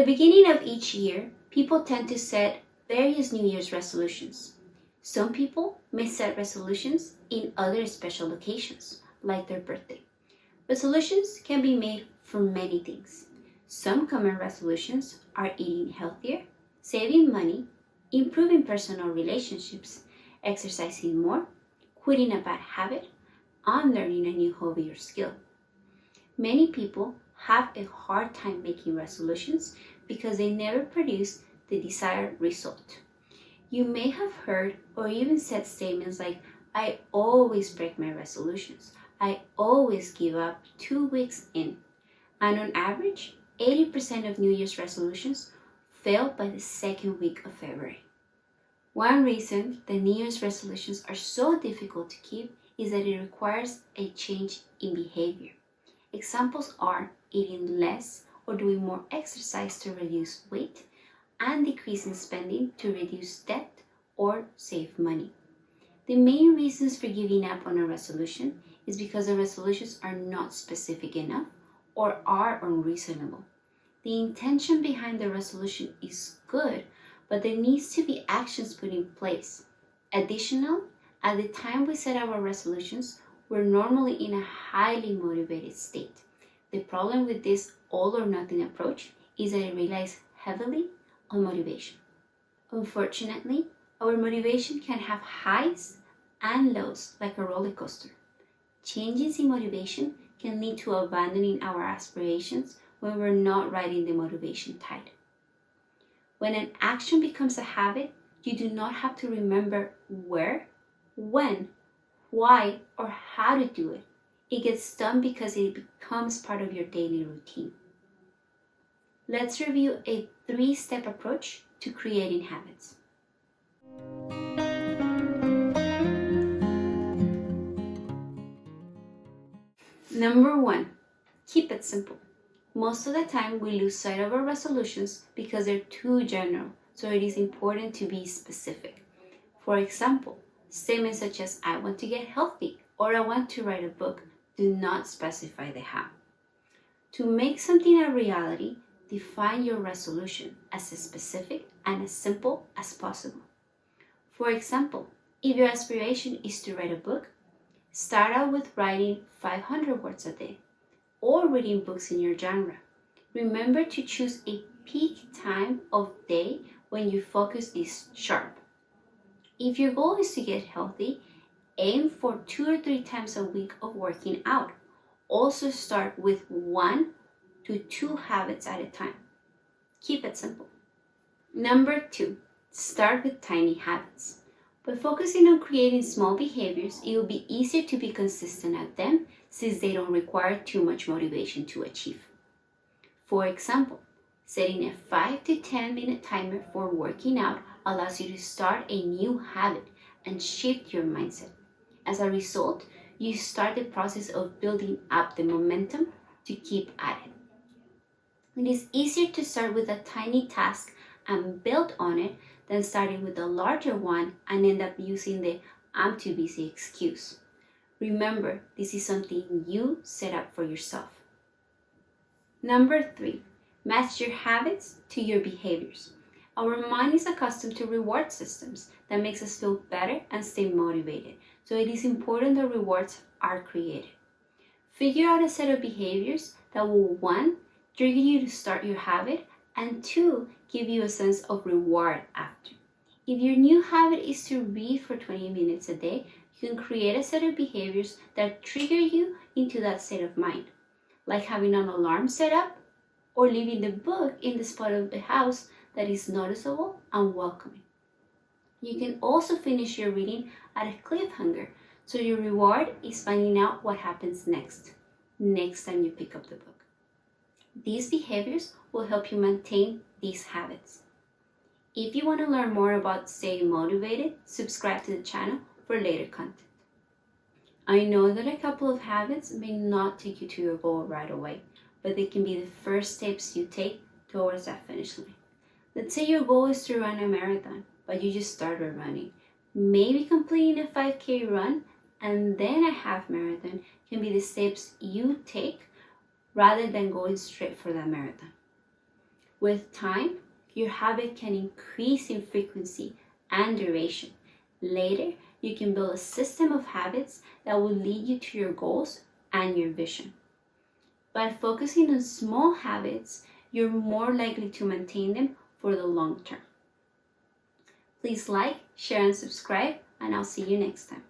the beginning of each year, people tend to set various New Year's resolutions. Some people may set resolutions in other special occasions, like their birthday. Resolutions can be made for many things. Some common resolutions are eating healthier, saving money, improving personal relationships, exercising more, quitting a bad habit, and learning a new hobby or skill. Many people have a hard time making resolutions because they never produce the desired result. You may have heard or even said statements like, I always break my resolutions. I always give up 2 weeks in. And on average, 80% of New Year's resolutions fail by the second week of February. One reason the New Year's resolutions are so difficult to keep is that it requires a change in behavior. Examples are eating less or doing more exercise to reduce weight, and decreasing spending to reduce debt or save money. The main reasons for giving up on a resolution is because the resolutions are not specific enough or are unreasonable. The intention behind the resolution is good, but there needs to be actions put in place. Additionally, at the time we set our resolutions, we're normally in a highly motivated state. The problem with this all or nothing approach is that it relies heavily on motivation. Unfortunately, our motivation can have highs and lows like a roller coaster. Changes in motivation can lead to abandoning our aspirations when we're not riding the motivation tide. When an action becomes a habit, you do not have to remember where, when, why, or how to do it. It gets done because it becomes part of your daily routine. Let's review a 3-step approach to creating habits. Number 1, keep it simple. Most of the time, we lose sight of our resolutions because they're too general, so it is important to be specific. For example, statements such as, I want to get healthy or I want to write a book do not specify the how. To make something a reality, define your resolution as specific and as simple as possible. For example, if your aspiration is to write a book, start out with writing 500 words a day or reading books in your genre. Remember to choose a peak time of day when your focus is sharp. If your goal is to get healthy, aim for 2 or 3 times a week of working out. Also start with 1 to 2 habits at a time. Keep it simple. Number 2, start with tiny habits. By focusing on creating small behaviors, it will be easier to be consistent at them since they don't require too much motivation to achieve. For example, setting a 5 to 10 minute timer for working out allows you to start a new habit and shift your mindset. As a result, you start the process of building up the momentum to keep at it. It is easier to start with a tiny task and build on it than starting with a larger one and end up using the I'm too busy excuse. Remember, this is something you set up for yourself. Number 3, match your habits to your behaviors. Our mind is accustomed to reward systems that makes us feel better and stay motivated, so it is important that rewards are created. Figure out a set of behaviors that will 1, trigger you to start your habit, and 2, give you a sense of reward after. If your new habit is to read for 20 minutes a day, you can create a set of behaviors that trigger you into that state of mind, like having an alarm set up or leaving the book in the spot of the house that is noticeable and welcoming. You can also finish your reading at a cliffhanger, so your reward is finding out what happens next time you pick up the book. These behaviors will help you maintain these habits. If you want to learn more about staying motivated, subscribe to the channel for later content. I know that a couple of habits may not take you to your goal right away, but they can be the first steps you take towards that finish line. Let's say your goal is to run a marathon, but you just started running. Maybe completing a 5K run and then a half marathon can be the steps you take rather than going straight for that marathon. With time, your habit can increase in frequency and duration. Later, you can build a system of habits that will lead you to your goals and your vision. By focusing on small habits, you're more likely to maintain them for the long term. Please like, share, and subscribe, and I'll see you next time.